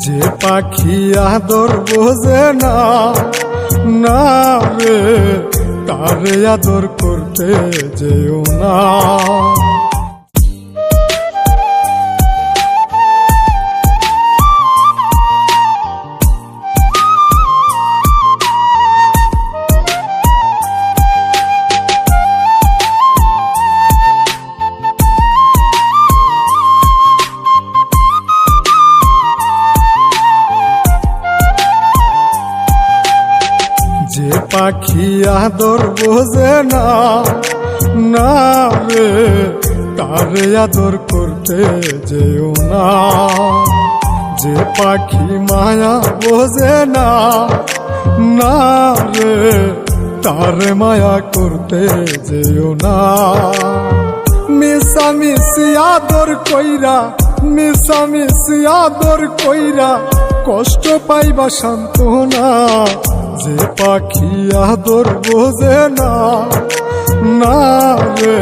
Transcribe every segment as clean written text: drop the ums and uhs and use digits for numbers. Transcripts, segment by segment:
যে পাখি আদর বোঝে না না রে, তারে আদর করতে যেও না। যে পাখি আদর বোঝে না না রে, তারে আদর করতে যেও না। যে পাখি মায়া বোঝে না না রে, তারে মায়া করতে যেও না। মিশামিশি আদর কইরা, মিশামিশি আদর কইরা কষ্ট পাইবা সান্ত্বনা। যে পাখি আদর বোঝে না না রে,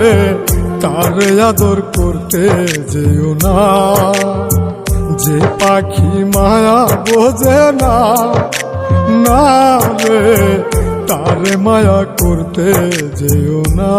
তারে আদর করতে যেও না। যে পাখি মায়া বোঝে না না রে, তারে মায়া করতে যেও না।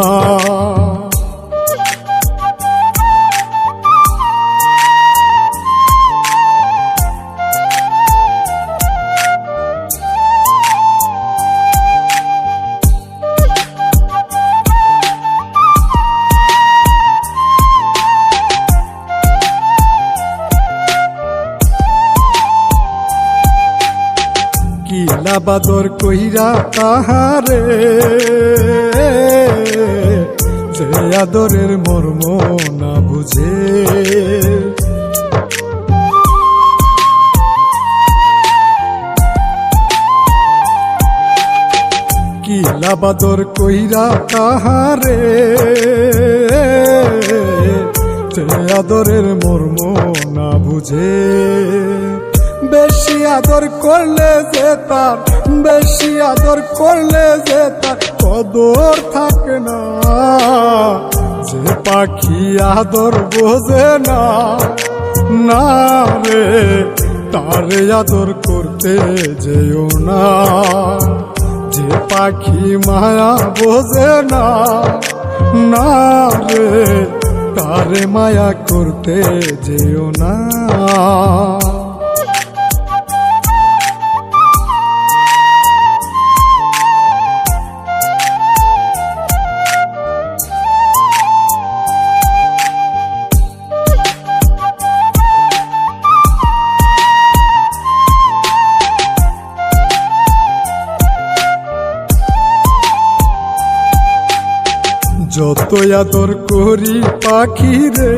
কিলা বাদর কইরা তাহারে, যে আদরের মর্ম না বুঝে। কিলা বাদর কইরা তাহারে, যে আদরের মর্ম না বুঝে। বেশি আদর করলে যে তার, বেশি আদর করলে যে তার কদর থাকে না। যে পাখি আদর বোঝে না না রে, তারে আদর করতে যেও না। যে পাখি মায়া বোঝে না না রে, তারে মায়া করতে যেও না। যত আদর করি পাখি রে,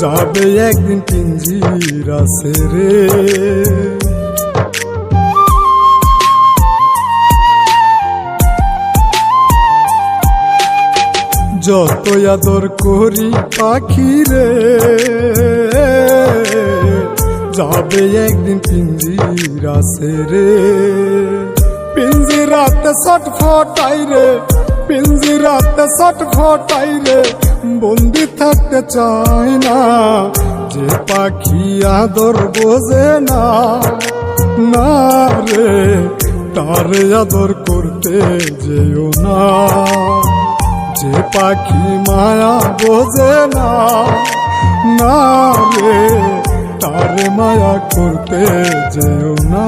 যাবে একদিন পিঞ্জিরা ছেড়ে। যত আদর করি পাখি রে, যাবে একদিন পিঞ্জিরা ছেড়ে। পিঞ্জিরাতে ছটফটাই রে, পিঞ্জিরাতে ছটফটাই রে, বন্দি থাকতে চায় না। যে পাখি আদর বোঝে না না রে, তারে আদর করতে যেও না। যে পাখি মায়া বোঝে না না রে, তারে মায়া করতে যেও না।